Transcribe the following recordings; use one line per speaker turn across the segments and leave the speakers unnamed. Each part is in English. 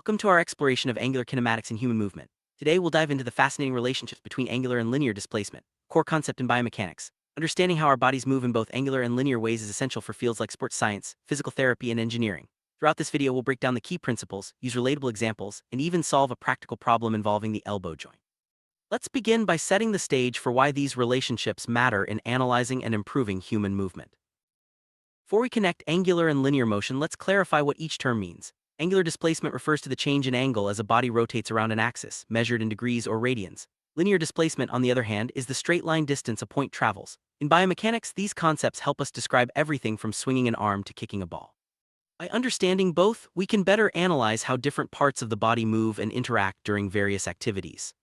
Welcome to our exploration of angular kinematics in human movement. Today we'll dive into the fascinating relationships between angular and linear displacement, core concept in biomechanics. Understanding how our bodies move in both angular and linear ways is essential for fields like sports science, physical therapy, and engineering. Throughout this video we'll break down the key principles, use relatable examples, and even solve a practical problem involving the elbow joint. Let's begin by setting the stage for why these relationships matter in analyzing and improving human movement. Before we connect angular and linear motion, let's clarify what each term means. Angular displacement refers to the change in angle as a body rotates around an axis, measured in degrees or radians. Linear displacement, on the other hand, is the straight line distance a point travels. In biomechanics, these concepts help us describe everything from swinging an arm to kicking a ball. By understanding both, we can better analyze how different parts of the body move and interact during various activities.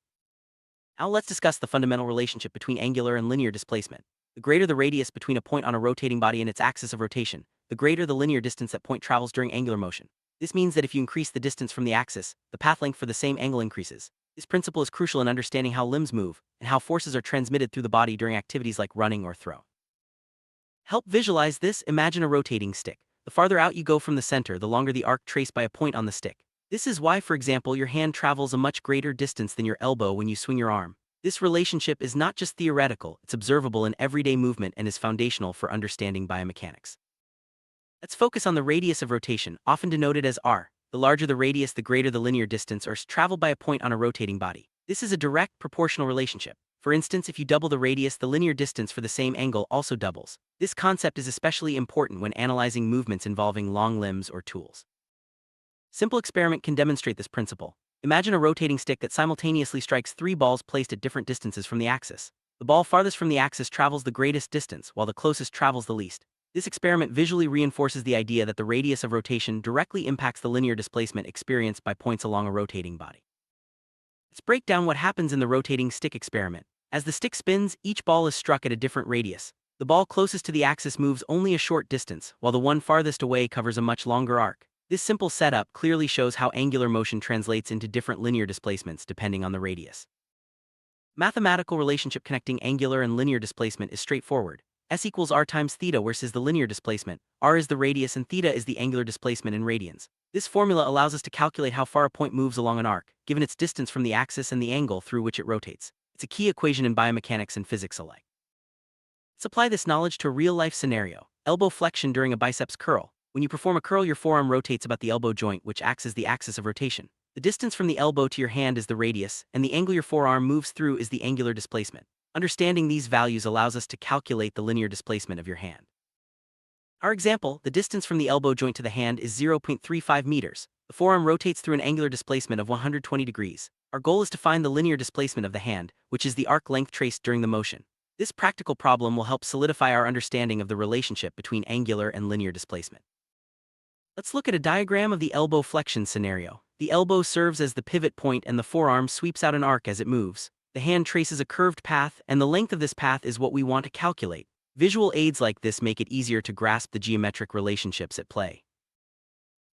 Now let's discuss the fundamental relationship between angular and linear displacement. The greater the radius between a point on a rotating body and its axis of rotation, the greater the linear distance that point travels during angular motion. This means that if you increase the distance from the axis, the path length for the same angle increases. This principle is crucial in understanding how limbs move and how forces are transmitted through the body during activities like running or throw. Help visualize this. Imagine a rotating stick. The farther out you go from the center, the longer the arc traced by a point on the stick. This is why, for example, your hand travels a much greater distance than your elbow when you swing your arm. This relationship is not just theoretical, it's observable in everyday movement and is foundational for understanding biomechanics. Let's focus on the radius of rotation, often denoted as r. The larger the radius, the greater the linear distance or traveled by a point on a rotating body. This is a direct proportional relationship. For instance, if you double the radius, the linear distance for the same angle also doubles. This concept is especially important when analyzing movements involving long limbs or tools. Simple experiment can demonstrate this principle. Imagine a rotating stick that simultaneously strikes 3 balls placed at different distances from the axis. The ball farthest from the axis travels the greatest distance, while the closest travels the least. This experiment visually reinforces the idea that the radius of rotation directly impacts the linear displacement experienced by points along a rotating body. Let's break down what happens in the rotating stick experiment. As the stick spins, each ball is struck at a different radius. The ball closest to the axis moves only a short distance, while the one farthest away covers a much longer arc. This simple setup clearly shows how angular motion translates into different linear displacements depending on the radius. Mathematical relationship connecting angular and linear displacement is straightforward. S equals r times theta, where s is the linear displacement, r is the radius, and theta is the angular displacement in radians. This formula allows us to calculate how far a point moves along an arc, given its distance from the axis and the angle through which it rotates. It's a key equation in biomechanics and physics alike. Let's apply this knowledge to a real-life scenario. Elbow flexion during a biceps curl. When you perform a curl, your forearm rotates about the elbow joint, which acts as the axis of rotation. The distance from the elbow to your hand is the radius, and the angle your forearm moves through is the angular displacement. Understanding these values allows us to calculate the linear displacement of your hand. Our example, the distance from the elbow joint to the hand is 0.35 meters. The forearm rotates through an angular displacement of 120 degrees. Our goal is to find the linear displacement of the hand, which is the arc length traced during the motion. This practical problem will help solidify our understanding of the relationship between angular and linear displacement. Let's look at a diagram of the elbow flexion scenario. The elbow serves as the pivot point and the forearm sweeps out an arc as it moves. The hand traces a curved path, and the length of this path is what we want to calculate. Visual aids like this make it easier to grasp the geometric relationships at play.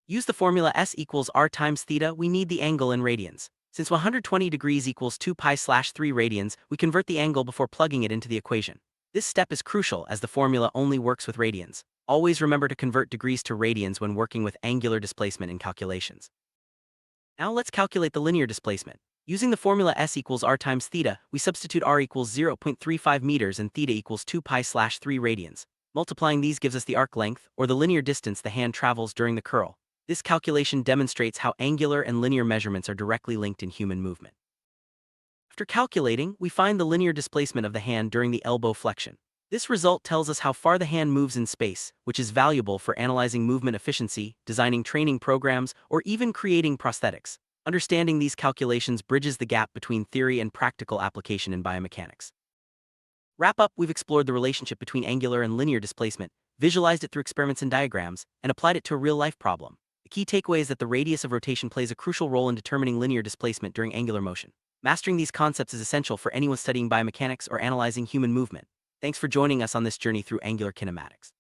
Use the formula S equals r times theta. We need the angle in radians. Since 120 degrees equals 2 pi/3 radians, we convert the angle before plugging it into the equation. This step is crucial as the formula only works with radians. Always remember to convert degrees to radians when working with angular displacement in calculations. Now let's calculate the linear displacement. Using the formula S equals r times theta, we substitute r equals 0.35 meters and theta equals 2 pi/3 radians. Multiplying these gives us the arc length, or the linear distance the hand travels during the curl. This calculation demonstrates how angular and linear measurements are directly linked in human movement. After calculating, we find the linear displacement of the hand during the elbow flexion. This result tells us how far the hand moves in space, which is valuable for analyzing movement efficiency, designing training programs, or even creating prosthetics. Understanding these calculations bridges the gap between theory and practical application in biomechanics. Wrap up, we've explored the relationship between angular and linear displacement, visualized it through experiments and diagrams, and applied it to a real-life problem. The key takeaway is that the radius of rotation plays a crucial role in determining linear displacement during angular motion. Mastering these concepts is essential for anyone studying biomechanics or analyzing human movement. Thanks for joining us on this journey through angular kinematics.